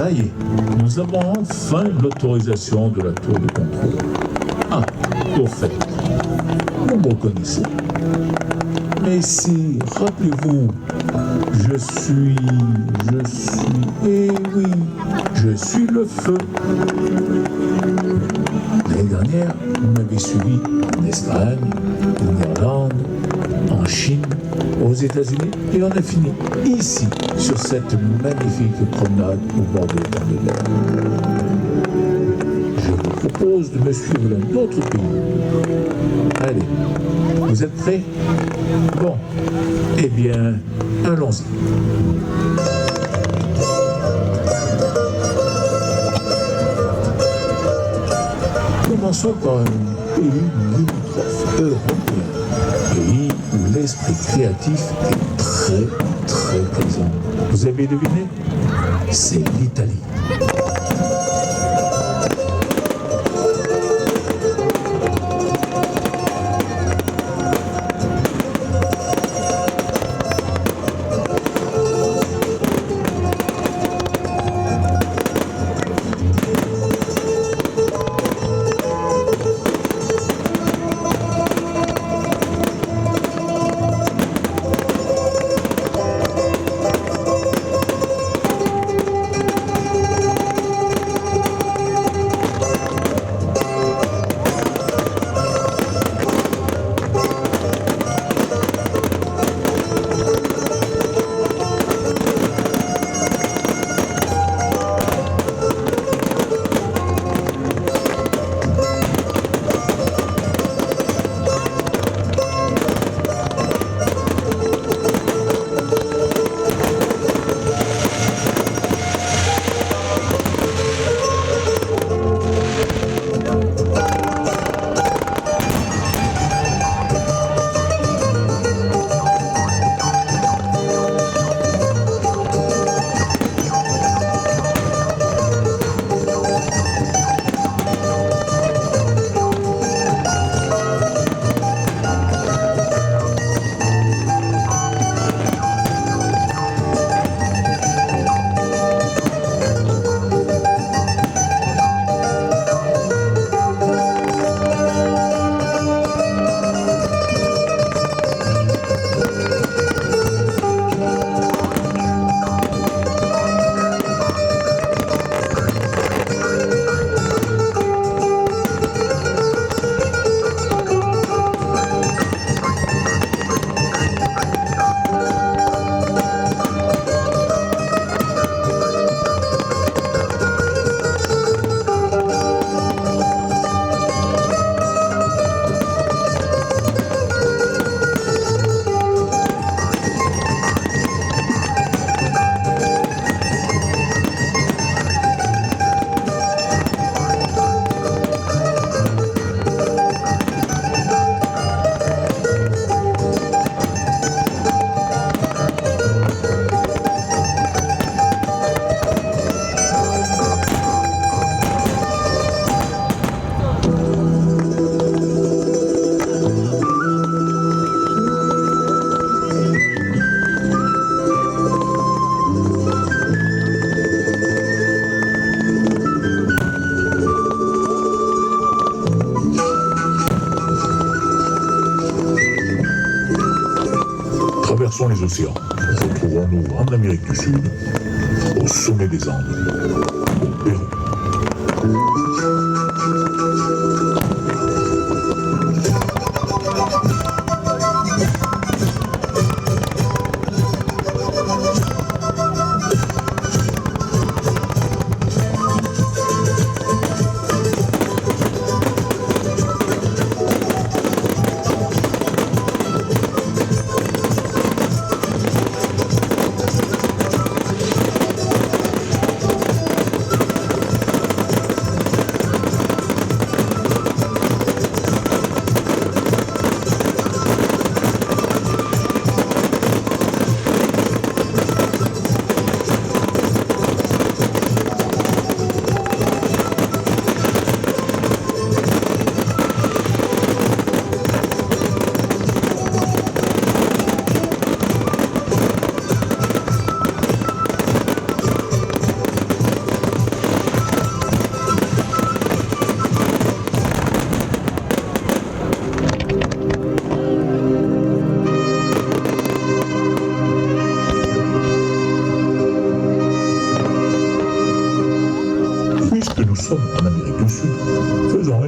Ça y est, nous avons enfin l'autorisation de la tour de contrôle. Ah, au fait, vous me reconnaissez. Mais si, rappelez-vous, eh oui, je suis le feu. L'année dernière, vous m'avez suivi en Espagne, en Irlande, en Chine, aux États-Unis, et on a fini ici, sur cette magnifique promenade au bord de l'étang de Berre. Je vous propose de me suivre dans d'autres pays. Allez, vous êtes prêts? Bon, eh bien, allons-y. Commençons par un pays limitrophe européen, pays où l'esprit créatif est très, très présent. Vous avez deviné? C'est l'Italie. Traversons les océans. Retrouvons-nous en Amérique du Sud, au sommet des Andes, au Pérou.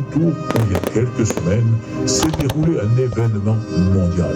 retour où il y a quelques semaines s'est déroulé un événement mondial.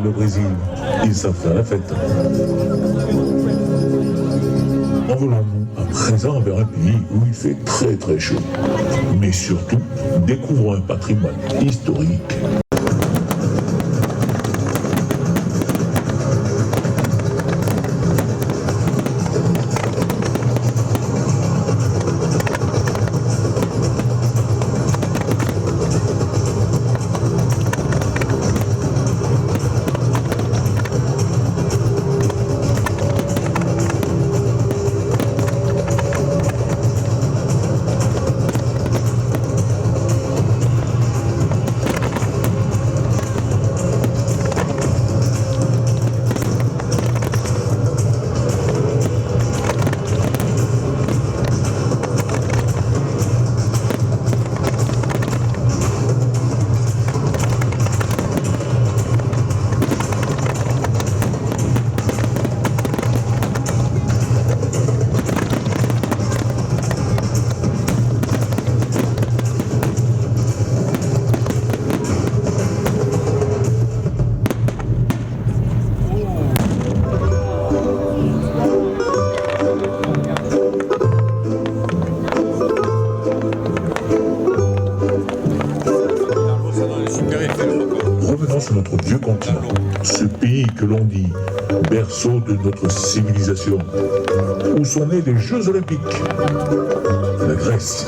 Le Brésil, ils savent faire la fête. Envolons-nous à présent vers un pays où il fait très très chaud. Mais surtout, découvrons un patrimoine historique. Revenons sur notre vieux continent, ce pays que l'on dit berceau de notre civilisation, où sont nés les Jeux Olympiques, la Grèce.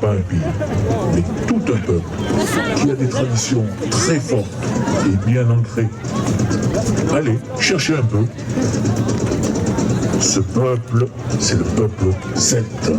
pas un pays, mais tout un peuple qui a des traditions très fortes et bien ancrées. Allez, cherchez un peu. Ce peuple, c'est le peuple celte.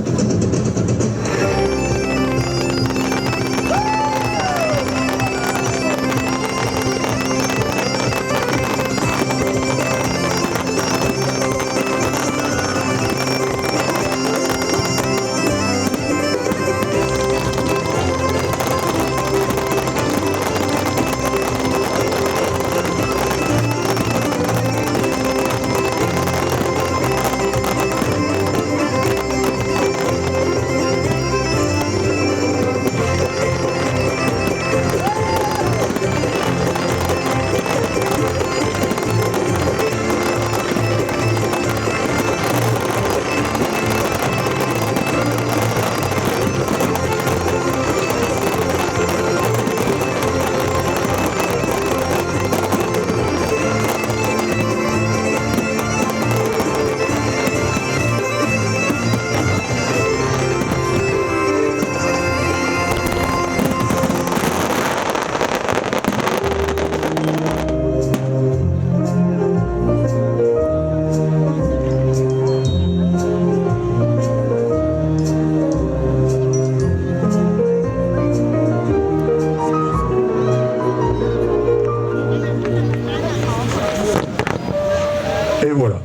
Et voilà.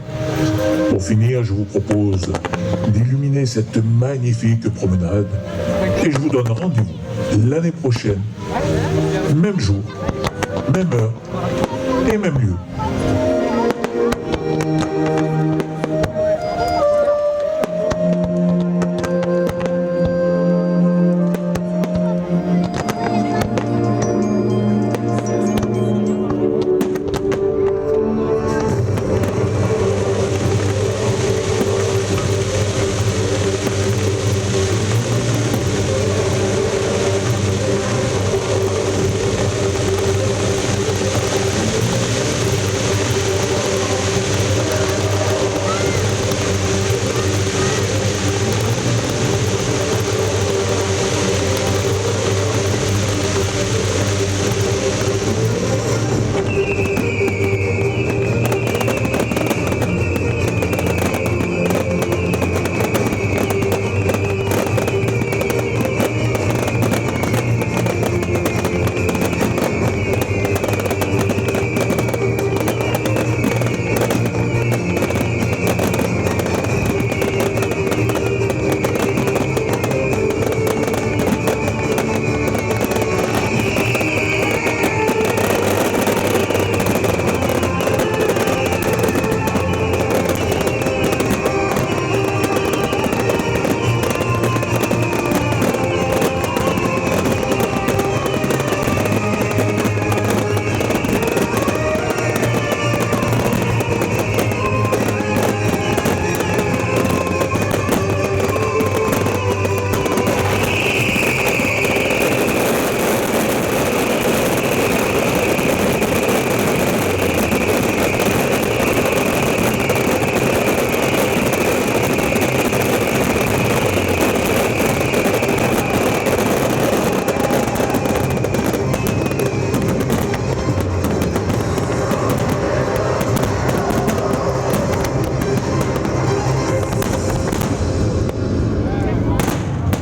Pour finir, je vous propose d'illuminer cette magnifique promenade et je vous donne rendez-vous l'année prochaine, même jour, même heure et même lieu.